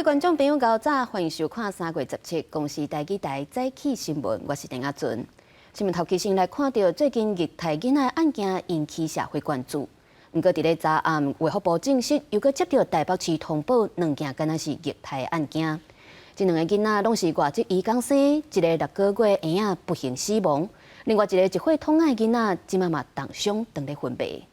位观众朋友，早，欢迎收看3月17公视台记台早起新闻，我是陈雅俊。新闻头期先来看到最近虐待囡仔案件引起社会关注。不过，伫咧早暗，卫福部证实又搁接到台北市通报2件敢若是虐待案件。这2个囡仔拢是外籍移工生，一个6个月婴仔不幸死亡，另外一个1岁痛爱囡仔，即嘛嘛重伤等咧昏迷。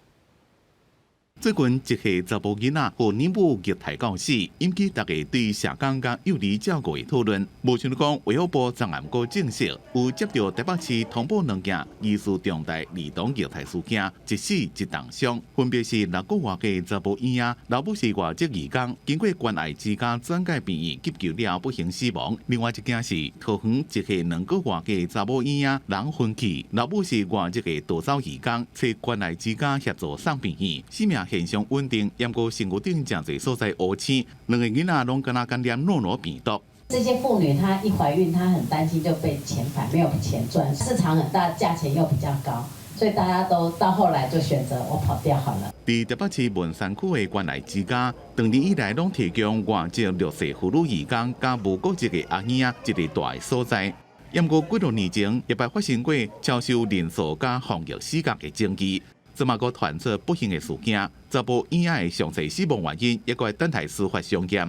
最近一系查甫囡仔和女母虐待到死，引起大家对社工甲幼儿照顾的讨论。无想到讲，卫福部昨暗过证实，有接到台北市通报2件疑似重大儿童虐待事件，一死一重伤，分别是6个月的查甫婴仔，老母是外籍移工，经过关爱之家转介病院急救了不幸死亡。另外一件是桃园一系2个月的查某婴仔人昏去，老母是外籍的逃走移工，找关爱之家协助送病院，性命 现象稳定，不过身躯顶真侪所在乌青，2个囡仔拢敢若感染诺诺病毒。这些妇女她一怀孕，她很担心就被遣返，没有钱赚，市场很大，价钱又比较高，所以大家都到后来就选择我跑掉好了。伫台北市文山区的关爱之家，长年以来拢提供外籍6岁妇女移工加无国籍的阿囝仔一个大的所在。不过几多年前，也发生过超收人数加防疫死角的证据。 这么个传出不幸的事件，查甫婴仔的详细死亡原因，也该等待司法相验。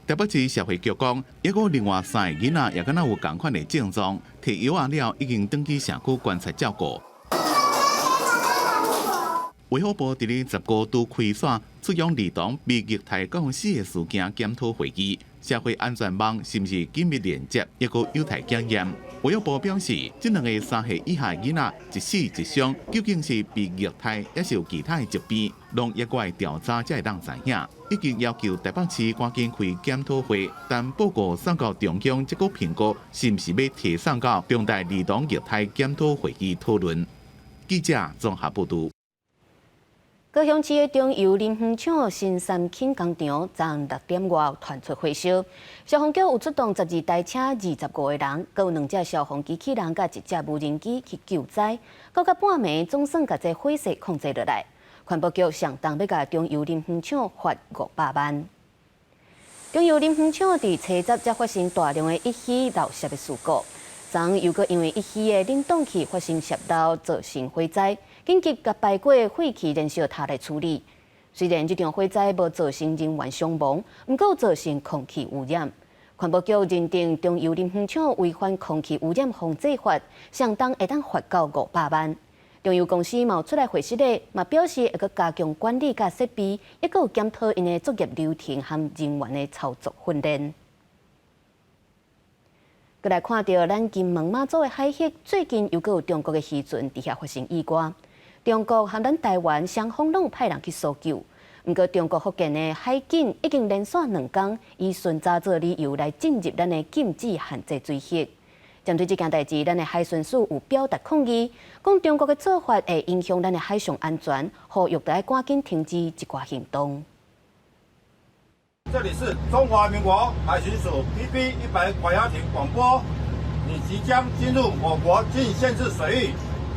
台北市社会局讲，也有另外3个囡仔也敢若有同款的症状，摕药啊了，已经登记社区观察照顾。卫福部伫咧15都开线出用儿童被虐待到死的事件检讨会议，社会安全网是毋是紧密连接，也个有待检验。 卫福部表示，这2个3岁以下囡仔一死一伤，究竟是被虐待，还是有其他的疾病，拢也该调查才会当知影。已经要求台北市赶紧开检讨会，但报告送到中央，这个评估是毋是要提送到中大儿童虐待检讨会议讨论？记者综合报道。 高雄市的中油林园厂新三轻工厂昨6点外传出火烧，消防局有出动12台车、25个人，佮有2只消防机器人佮1只无人机去救灾。到半暝，总算把这火势控制落来。环保局上当要甲中油林园厂罚500万。中油林园厂伫初十才发生大量的一气漏泄的事故，昨又搁因为一气的冷冻器发生泄漏，造成火灾。 紧急甲排过废气燃烧塔来处理。虽然这场火灾无造成人员伤亡，不过造成空气污染。环保局认定中油林园厂违反空气污染防治法，相当会当罚到500万。中油公司嘛出来回释咧，嘛表示会搁加强管理甲设备，也搁有检讨因的作业流程和人员的操作训练。 再来看到咱金门马祖的海域，最近又搁有中国的渔船伫遐发生意外。中国和咱台湾双方拢派人去搜救，不过中国福建的海警已经连续2天以巡查做理由来进入咱的禁止限制水域。针对这件代志，咱的海巡署有表达抗议，讲中国的做法会影响咱的海上安全，呼吁大家赶紧停止一寡行动。这里是中华民国海巡署 PB100管辖艇广播，你即将进入我国禁限制水域，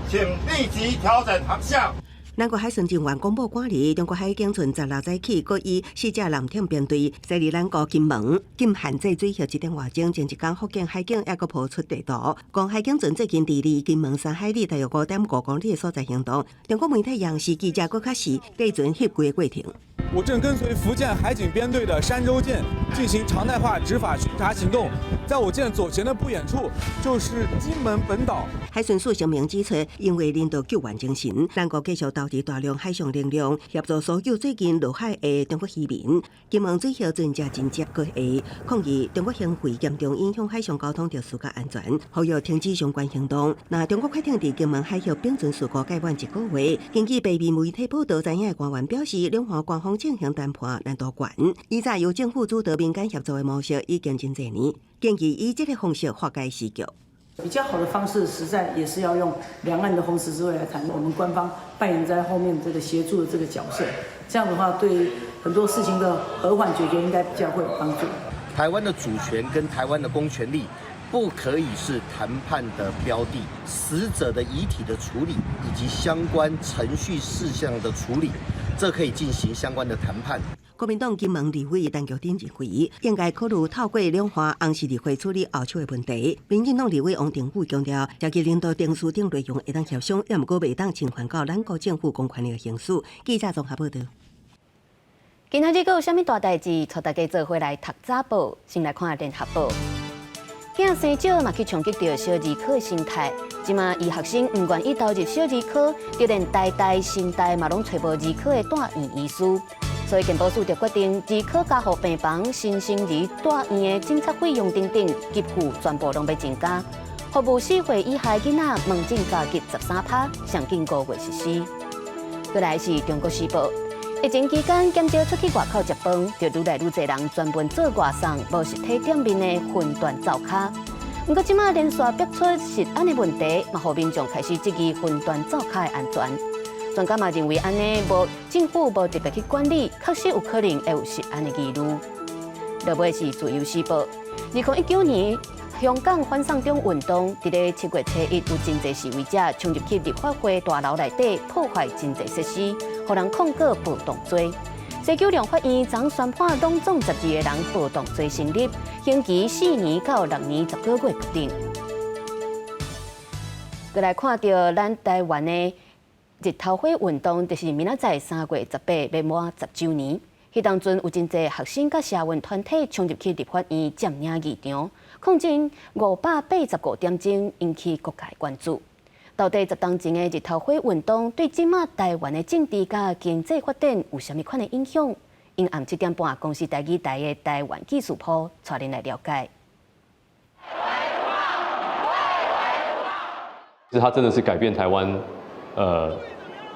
请立即调整航向。咱国海巡人员公布管理，中国海警从16早起，各以4只蓝艇编队驶入咱国金门禁限制水域1点外钟。前一天，福建海警也搁抛出地图，讲海警船最近伫离金门3海里大约5.5公里的所在行动。中国媒体央视记者搁较是对船翕几个过程。 我正跟随福建海警编队的山州舰进行常态化执法巡查行动，在我舰左前的不远处就是金门本岛。海巡署声明指出，因为人道救援精神，咱国继续投入大量海上力量，协助所有最近落海的中国渔民。金门水校专家真正过下，抗议中国行为严重影响海上交通秩序甲安全，呼吁停止相关行动。那中国快艇伫金门海峡冰船事故改版1个月，根据北面媒体报道，知影的官员表示，两岸官方 进行谈判难度悬，以早由政府主导民间协作的模式已经真侪年，建议以这个方式化解时局。比较好的方式，实在也是要用两岸的红十字会来谈，我们官方扮演在后面这个协助的这个角色，这样的话对很多事情的和缓解决应该比较会有帮助。台湾的主权跟台湾的公权力不可以是谈判的标的，死者的遗体的处理以及相关程序事项的处理，这可以进行相关的谈判。国民党金门立委陈菊珍认为，应该考虑透过两岸红事立会处理后手的问题。民进党立委王定宇强调，召集领导定书等内容会当协商，也毋过袂当侵犯到咱国政府公权力的行使。记者综合报道。今仔日有啥物大代志？带大家做回来读早报，先来看联合报。囝生少嘛去冲击到小儿科的生态，即马医学生唔愿意投入小儿科，就连代新代嘛拢找无儿科的大院医师。所以健保署就决定，儿科加护病房、新生儿大院的检测费用等等，给付全部拢要增加。服务4岁以下囡仔门诊加给13%，上近5月实施。再来是中国时报，疫情期间减少出去外口食饭，就愈来愈侪人专门做外送，无实体店面的分段灶卡。不过，即马连续逼出食安的问题，嘛，互民众开始质疑分段灶卡的安全。专家嘛认为，安尼政府无特别去管理，确实有可能会有食安的疑虑。落尾是自由时报，2019年香港反送中运动，伫咧7月初1有真侪示威者冲入去立法会大楼内底，破坏真侪设施，互人控告暴动罪。西九龙法院昨宣判拢总12个人暴动罪成立，刑期4年到6年10个月不等。再来看到咱台湾的日头花运动，就是明仔载3月18要满10周年。迄当阵有真侪学生甲社运团体冲入去立法院占领议场，抗争585点钟，引起各界关注。到底10当前的日头花运动对即马台湾的政治甲经济发展有啥物款的影响？因暗7点半，公视台语台的台湾技术部带您来了解。其实它真的是改变台湾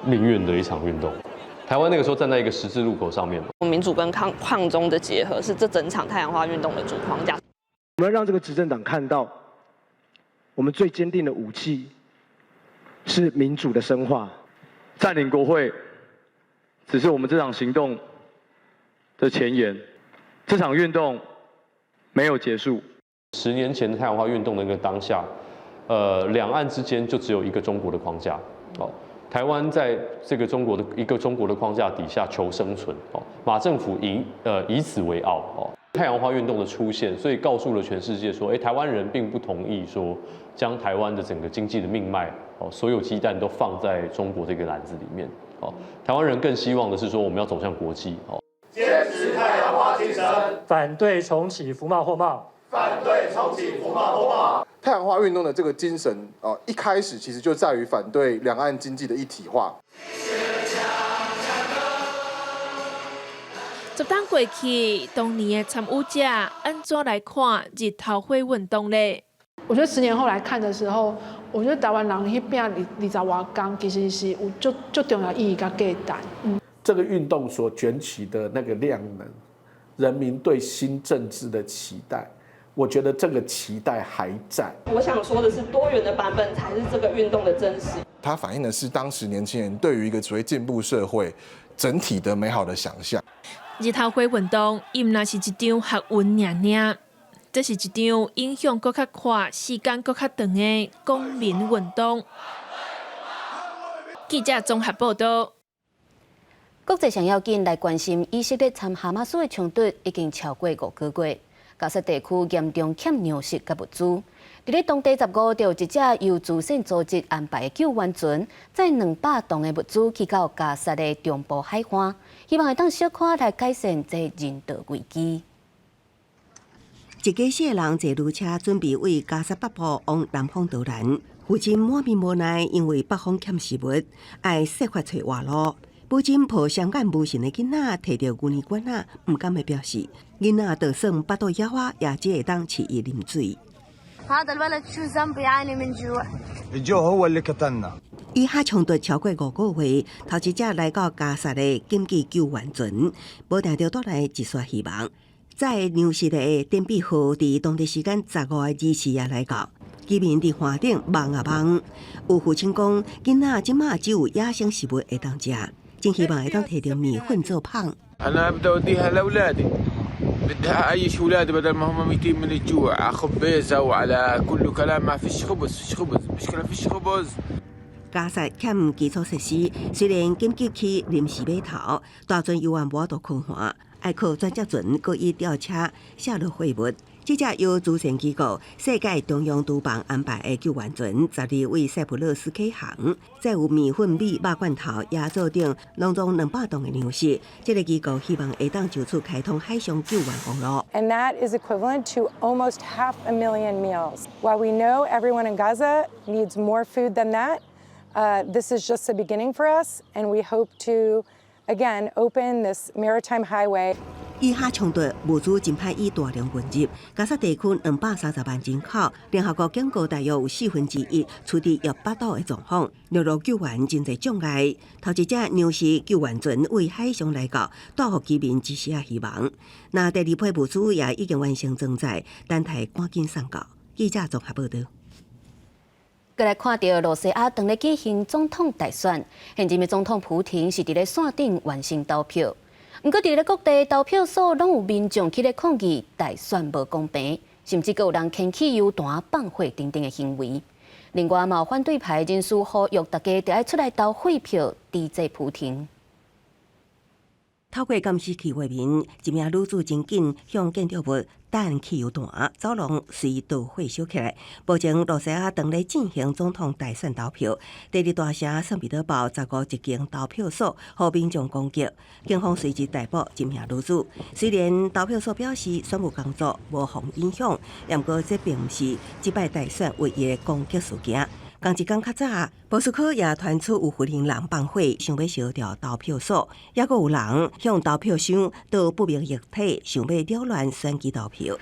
命运的一场运动。台湾那个时候站在一个十字路口上面嘛，民主跟抗中的结合是这整场太阳花运动的主框架。我们要让这个执政党看到，我们最坚定的武器是民主的深化。占领国会只是我们这场行动的前言，这场运动没有结束。10年前的太阳花运动的那个当下，两岸之间就只有一个中国的框架，哦。台湾在这个中国的框架底下求生存，哦，马政府以此为傲，哦，太阳花运动的出现，所以告诉了全世界说，台湾人并不同意说将台湾的整个经济的命脉，哦，所有鸡蛋都放在中国这个篮子里面，哦，台湾人更希望的是说我们要走向国际，哦，坚持太阳花精神，反对重启服贸货贸，反对重启服贸货贸。太阳花运动的这个精神一开始其实就在于反对两岸经济的一体化。10当过去，当年的参与者安怎来看日头花运动呢？我觉得10年后来看的时候，我觉得台湾人迄边20多天，其实是有最重要意义跟价值。这个运动所卷起的那个量能，人民对新政治的期待。我觉得这个期待还在。我想说的是，多元的版本才是这个运动的真实。它反映的是当时年轻人对于一个所谓进步社会整体的美好的想象。日头花运动，伊毋那是一场学运尔，这是一场影响更较快、时间更较长的公民运动。记者综合报道。国际上要紧来关心以色列参哈马斯的冲突已经超过5个月。加沙地区严重欠粮食甲物资，伫咧当地15就有一只由慈善组织安排的救援船，载200吨的物资去到加沙的中部海岸，希望会当小可来改善这人道危机。一家4个人坐旅车准备为加沙北部往南方逃难，附近满面无奈，因为北方欠食物，爱设法找活路。不仅抱双眼无神的囡仔摕到牛奶管仔，唔敢会表示，囡仔就算巴肚野花，也只会当饲伊啉水。以下冲突超过5个月，头一只来到加沙的紧急救援船，无定着带来一丝希望。在纽西的典比号，伫当地时间15月24日来到，居民伫岸顶望啊望。有父亲讲，囡仔即马只有野生食物会当食。真希望会当摕到面粉做胖。أنا بدي أوديها لأولادي، بدي أعيش أولادي بدل ما هم ميتين من الجوع، خبيزة وعلى كله كلام ما فيش خبز، فيش خبز، مشكلة فيش خبز。加沙欠基础设施，虽然紧急去临时码头，大船游玩无都空换，爱靠专接船搁以吊车下落货物。这只由主权机构世界中央厨房安排的救援船，12为塞浦路斯启航，再有面粉、米、肉罐头、椰枣等拢总200吨的粮食。这个机构希望会当就此开通海上救援航路。And that is equivalent to almost 500,000 meals. While we know everyone in Gaza needs more food than that, this is just the beginning for us, and we hope to, again, open this maritime highway. 以哈冲突物资真歹以大量运入，加沙地区230万人口，联合国警告大约有1/4处伫约8度的状况，陆路救援真侪障碍。头一只粮食救援船为海上来到，带予居民一丝仔希望。那第二批物资也已经完成装载，等待赶紧送到。记者综合报道。再来看到罗西亚当咧举行总统大选，现今的总统普廷是伫咧线顶完成投票。不过，伫咧各地投票所拢有民众起咧抗议大选无公平，甚至有人牵起油弹、放火等等的行为。另外，嘛有反对派人士呼吁大家要出来投废票，抵制普廷。透过监视器画面，一名女子真紧向建筑物弹汽油弹，走廊随导火烧起来。目前，罗西亚当咧进行总统大选投票。第二大城圣彼得堡15一间投票所被民众攻击，警方随即逮捕一名女子。虽然投票所表示选务工作无受影响，不过这并不是这摆大选唯一的攻击事件。同一天较早，莫斯科也传出有非人人放火，想要烧掉投票所，也阁有人向投票箱倒不明液体，想要扰乱选举投票。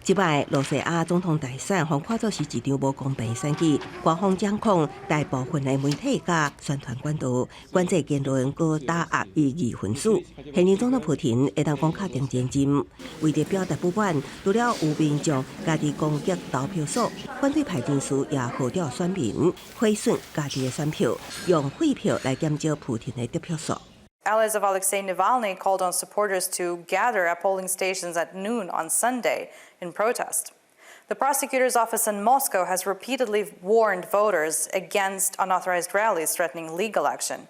即摆罗西亚总统大选，互看作是一场无公平选举，官方掌控大部分的媒体甲宣传管道，管制言论，搁打压异议分子。现任总统普廷会当讲确定前进，为着表达不满，除了有民众家己攻击投票所，反对派人士也号召选民毁损家己的选票，用废票来减少普廷的得票数。Allies of Alexei Navalny called on supporters to gather at polling stations at noon on Sunday in protest. The prosecutor's office in Moscow has repeatedly warned voters against unauthorized rallies threatening legal action.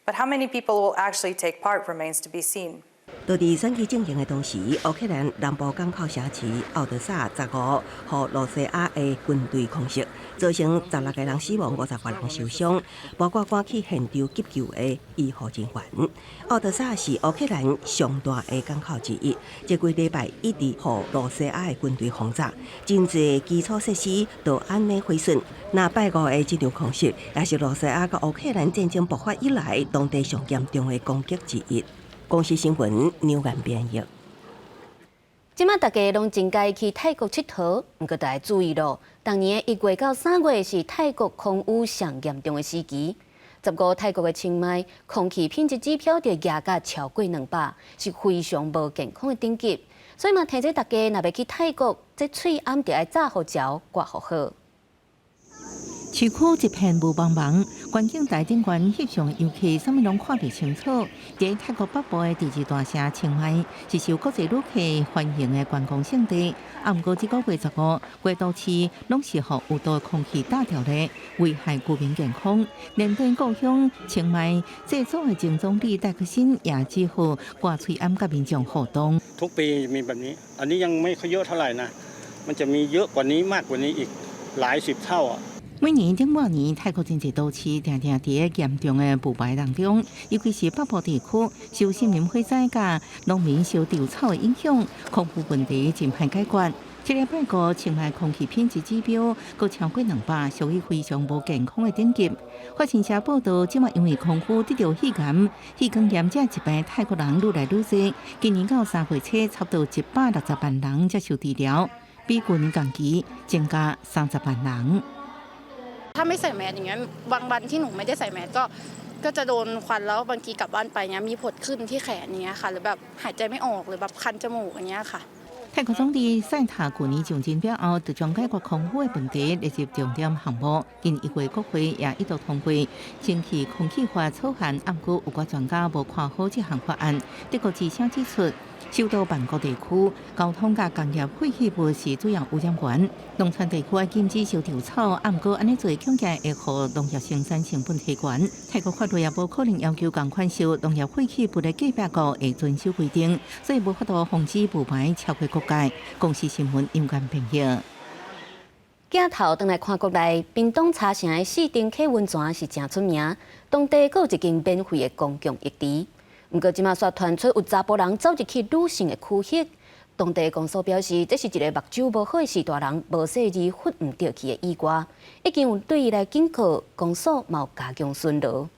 But how many people will actually take part remains to be seen. 就伫选举进行的同时，乌克兰南部港口城市奥德萨15和罗西亚的军队空袭，造成16个人死亡，50个人受伤，包括赶去现场急救的医护人员。奥德萨是乌克兰上大的港口之一，这几礼拜一直和罗西亚的军队轰炸，真侪基础设施都安尼毁损。那拜五的这场空袭，也是罗西亚甲乌克兰战争爆发以来当地上严重的攻击之一。公司新闻牛眼编译。即马大家拢真该去泰国佚佗，不过大家注意咯，当年1月到3月是泰国空污上严重的时期。15泰国的清迈空气品质指标就压到超过200，是非常无健康的等级。所以嘛，提醒大家，若要去泰国，这喙暗就要早好嚼，刮好好。市区一片雾茫茫，观景台顶悬翕相游客，啥物拢看袂清楚。在泰国北部的第2大城清迈，是受国际旅客欢迎的观光胜地。不过，这个月15，月都市拢是互有毒空气打掉的，危害居民健康。连对故乡清迈这组的前总理戴克辛也指呼挂喙暗甲民众互动。ทุกปีมีแบบนี้อันนี้ยังไม่ค่อยเยอะเท่าไหร่นะมันจะมีเยอะกว่านี้มากกว่านี้อีกหลาย10เท่าอ่ะ。每年顶末年，泰国经济都市常常伫严重的腐败当中，尤其是北部地区受森林火灾甲农民烧稻草的影响，空污问题真歹解决。这礼拜五，清迈空气品质指标阁超过200，属于非常无健康的等级。法新社报道，即马因为空污得到肺癌，肺管炎这一病泰国人愈来愈多，今年到3月初，差不多160万人接受治疗，比去年同期增加30万人。ถ้าไม่ใส่แมสอย่างเงี้ยบางวันที่หนูไม่ได้ใส่แมสก็จะโดนควันแล้วบางทีกลับบ้านไปเงี้ยมีผดขึ้นที่แขนเงี้ยค่ะหรือแบบหายใจไม่ออกหรือแบบคันจมูกอย่างเงี้ยค่ะ泰国总理赛塔去年上任表后，就将解决空污的问题列入重点项目。近1月国会也一度通过蒸汽空气法草案，不过有个专家无看好这项法案。德国之声指出，首都办公地区交通甲工业废弃物是主要污染源，农村地区的禁止烧稻草，按过安尼做恐惊会互农业生产成本提悬。泰国法律也无可能要求共款收农业废弃物的计别国会遵守规定，所以无法度防止雾霾超过国界。公司新闻有关评价。镜头转来看国内，屏东茶城的四丁溪温泉是真出名，当地还有一间免费的公共浴池。不过，即马却传出有查甫人走入去女性的躯血。当地公所表示，这是一个目睭无好的士大人无细而忽唔到去的意外，已经有对伊来警告，公所嘛有加强巡逻。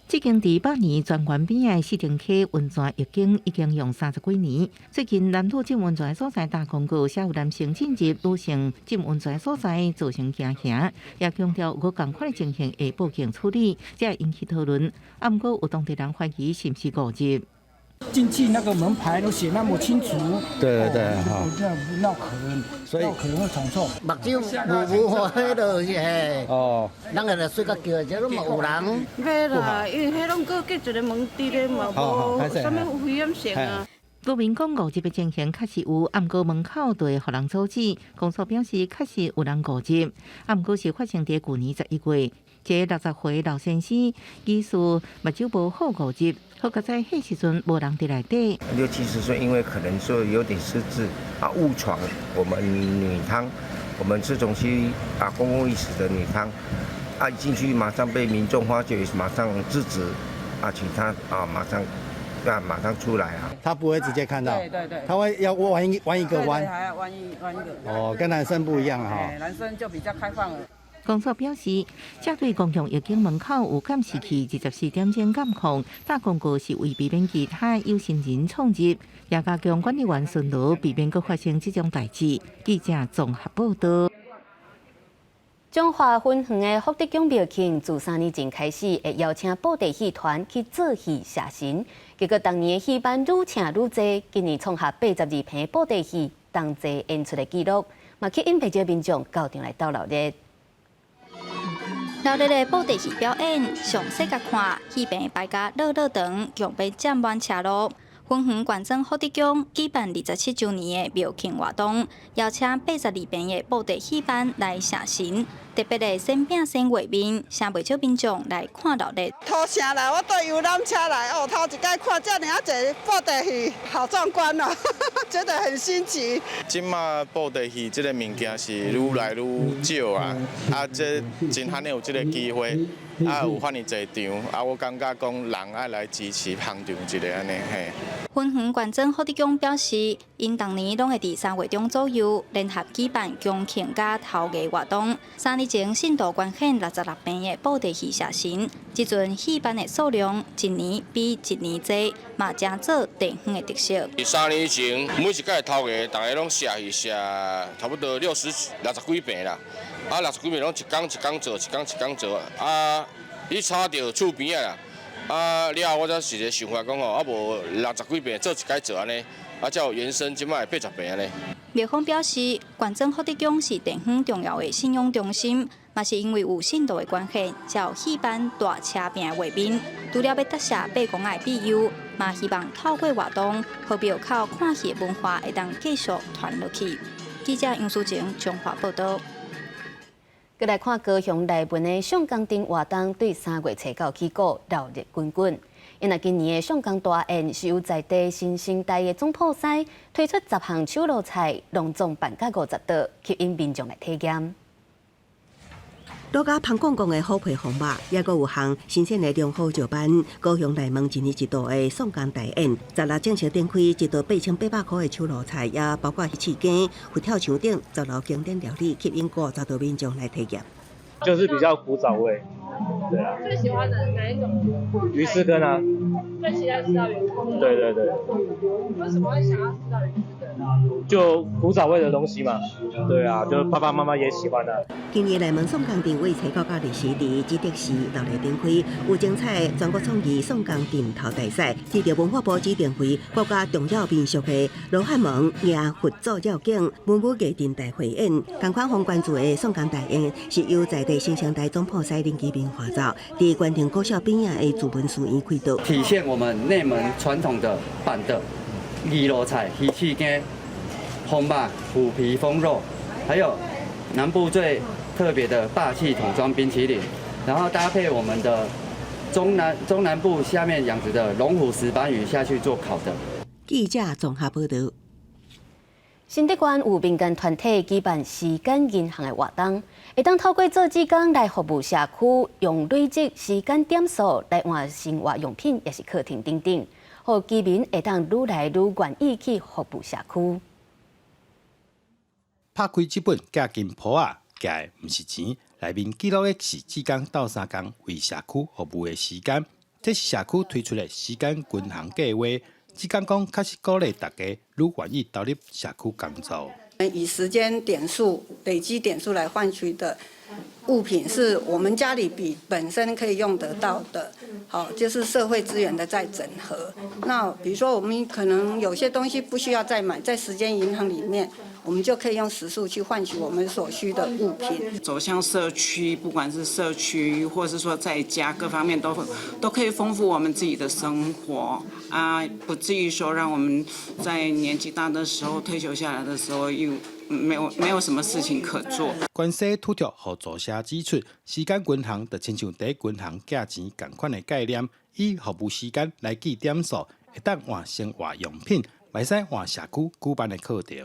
这间伫8年泉源边的四丁溪温泉浴景已经用30几年。最近南投浸温泉所在大公告写有男性进入女性浸温泉所在造成惊吓，也强调有同款的情形会报警处理，才引起讨论。不过有当地人怀疑是不是误入。进去那个门牌都写那么清楚，对，哈，这样闹可能，所以可能会闯错。目睭糊糊迄落是嘿，哦，人个来睡觉叫，这拢嘛有人。迄啦，因为迄拢搁隔一个门伫咧嘛，无啥物危险性啊。国民讲误入的情形确实有，不过门口就会互人阻止。公所表示，确实有人误入，不过是发生在去年11月。这60岁老先生疑似目睭无好误入，好在迄时阵无人伫内底。60、70岁，因为可能说有点失智啊，误闯我们女汤，我们市中区公共浴室的女汤一进去马上被民众发觉，马上制止请他马上出来啊。他不会直接看到，对，他会要弯一个弯，还要弯一个。哦，跟男生不一样哈。男生就比较开放了。公所表示，这对公共浴景门口有监视器24点钟监控，大公告是为避免其他有心人闯入，也加强管理员巡逻，避免佫发生这种代志。记者综合报道。中华分园的福德宫庙庆自3年前开始，会邀请布袋戏团去做戏写神，结果当年的戏班愈请愈多，今年创下82片布袋戏同齐演出的纪录，嘛吸引不少民众到场来斗热闹。热烈的布袋戏表演，上世界看戏棚摆甲乐长，用被占满车路。分园县政福德宫举办27周年的庙庆活动，邀请82片的布袋戏班来写神，特别的新饼新画面，请不少民众来看热闹。头城来，我坐游览车来，头一摆看这尔侪布袋戏，好壮观哦，觉得很新奇。即马布袋戏这个物件是愈来愈少啊，这真罕有这个机会。有遐尼侪场，我感觉讲人爱来支持捧场一个安尼嘿。分园县政福德宫表示，因当年拢会伫3月中左右联合举办宫庆甲头艺活动。3年前信度观看66片的布袋戏写神，即阵戏班的数量一年比一年多，嘛正做地方的特色。3年前每一届头艺，大家拢写戏写差不多60几片啦。60几片拢一工做，你插到厝边啦。了后我才是个想法讲无60几片做一届做安尼，才有原生即摆80片安尼。庙方表示，县政福德宫是地方重要的信用中心，嘛是因为有信度的关系，才有戏班大车棚的画面。除了要特写八公的庇佑，嘛希望透过活动，互庙口看戏的文化会当继续传落去。记者杨淑晴综合报道。再来看高雄内文的上港町活动，对3月初9起过热烈滚滚。因为今年的上港大宴是由在地新生代的总铺师推出10项手路菜，隆重办甲50道，吸引民众来体验。多家香港的好配方肉，也阁有项新鲜的良好石板。高雄内门一年一度的上港大宴，16正式展开，一道8800块的手路菜，也包括翅羹、佛跳墙等10路经典料理，吸引50道民众来体验。就是比较古早味，对啊。最喜欢的哪一种？鱼丝羹啊。最期待吃到鱼丝羹。对。为什么会想要吃到鱼丝羹？就古早味的东西嘛。对啊，就爸爸妈妈也喜欢的。今年内门上港店为初9到20日，指定是热烈展开，有精彩全国创意上港店头大赛，得到文化部指定为国家重要民俗的罗汉门迎佛祖绕境文武艺阵大汇演。同款封关注的上港大宴是由在地新生代总铺师林基明画作，造，伫关田国小边仔的资本书院开道，体现我们内门传统的板的鱼肉菜、鱼翅羹、烘肉、虎皮风肉，还有南部最特别的霸气桶装冰淇淋，然后搭配我们的中南部下面养殖的龙虎石斑鱼下去做烤的。记者综合报道。新德县有民间团体举办时间银行的活动，会当透过做志工来服务社区，用累积时间点数来换生活用品，也是客厅等等，让居民会当愈来愈愿意去服务社区。拍开这本价金簿啊，价的毋是钱，内面记录的是志工斗3工为社区服务的时间。这是社区推出的时间均衡计划。志工讲，确实鼓励大家愈愿意投入社区工作。以时间点数、累积点数来换取的物品，是我们家里本身可以用得到的。好，就是社会资源的再整合。那比如说，我们可能有些东西不需要再买，在时间银行里面，我们就可以用时数去换取我们所需的物品。走向社区，不管是社区，或是说在家，各方面都可以丰富我们自己的生活啊，不至于说让我们在年纪大的时候、退休下来的时候又没有什么事情可做。关西土著和作者指出，时间均衡就亲像第一均衡价钱同款的概念，以服务时间来计点数，会当换生活用品。袂使换社区举办的课程。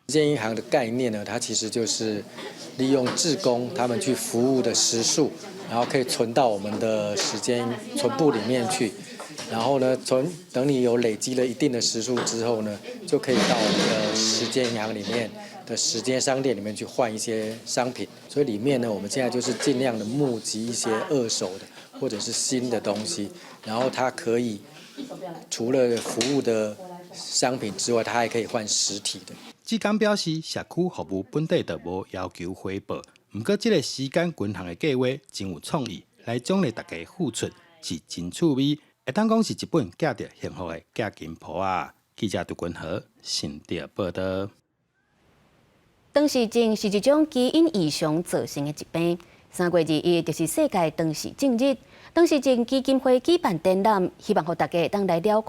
时间银行的概念呢，它其实就是利用志工他们去服务的时数，然后可以存到我们的时间存簿里面去。然后呢，等你有累积了一定的时数之后呢，就可以到我们的时间银行里面的时间商店里面去换一些商品。所以里面呢，我们现在就是尽量的募集一些二手的或者是新的东西，然后它可以除了服务的商品之外，它还可以换实体的。志工表示，社区服务本地就无要求回报，不过这个时间均衡的计划真有创意，来奖励大家付出是真趣味，会当讲是一本价值幸福的价金簿啊。记者杜君和新店报道。唐氏症是一种基因异常造成的疾病。3月2日就是世界唐氏症日。唐氏症基金会举办展览，希望让大家当来了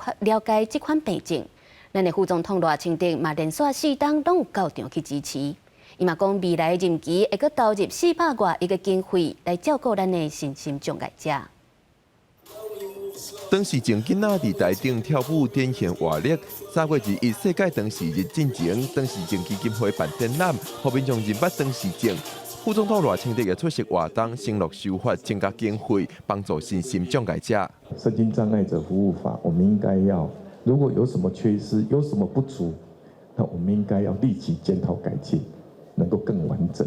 解这款病症。咱的副总统赖清德嘛连续4档拢有到场去支持。伊嘛讲未来任期会阁投入400多亿个经费来照顾咱的身心障碍者。唐氏症囡仔伫台顶跳舞展现活力。3月2日世界唐氏日进前，唐氏症基金会办展览，让民众认捌唐氏症。副总统赖清德也出席活动，承诺修法增加经费，帮助身心障碍者。身心障碍者服务法，我们应该要，如果有什么缺失、有什么不足，那我们应该要立即检讨改进，能够更完整。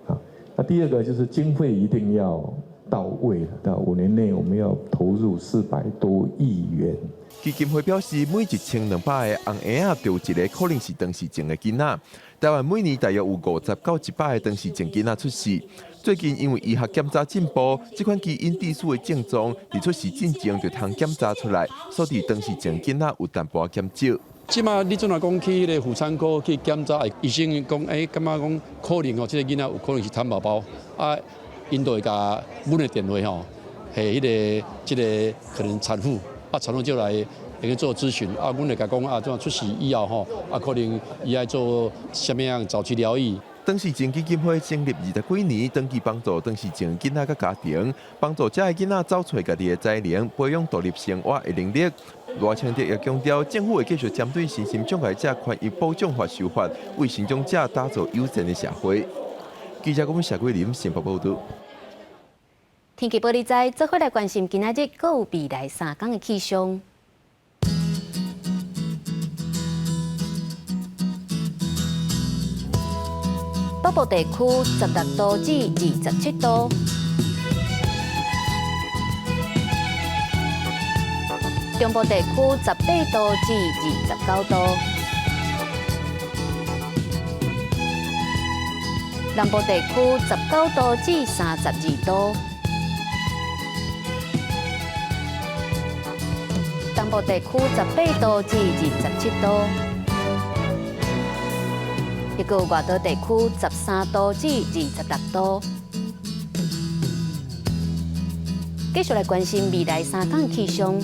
好，那第二个就是经费一定要到位了，到5年内我们要投入400多亿元。基金会表示，每1200个红婴仔就有一个可能是唐氏症的囡仔。台湾每年大约有50到100个唐氏症囡仔出世。最近因为医学检查进步，这款基因地数的症状伫出世进前就通检查出来，所以唐氏症囡仔有淡薄减少。即马你阵来讲去迄个妇产科去检查，医生讲，感觉讲可能哦，这个囡仔有可能是蚕宝宝啊，因就会甲阮的电话吼，系迄个即个可能产妇。产妇就来去做咨询啊，阮会甲讲啊，出事以后吼，啊可能伊爱做什么样早期疗愈。唐氏症基金会成立20几年，长期帮助唐氏症囡仔甲家庭，帮助这个囡仔找出家己的才能，培养独立生活的能力。赖清德也强调，政府会继续针对身心障碍者权益保障法修法，为身障者打造友善的社会。记者谢桂林新北报道。天气报你知，做伙来关心今仔日搁有未来3天的气象。北部地区16度至27度，中部地区18度至29度，南部地区19度至32度。东部地区18度至27度，一个外岛地区13度至26度，继续来关心未来3港气象。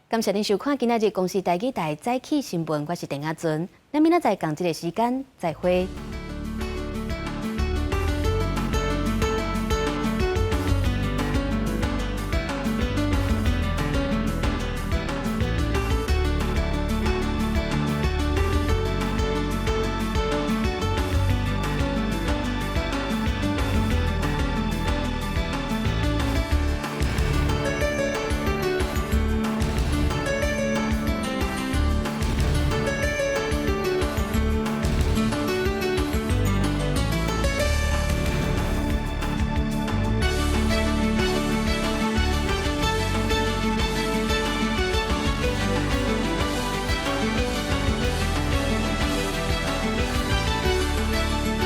感谢您收看今仔日公视台语台早起新闻，我是陈雅俊，咱明仔载同一个时间再会。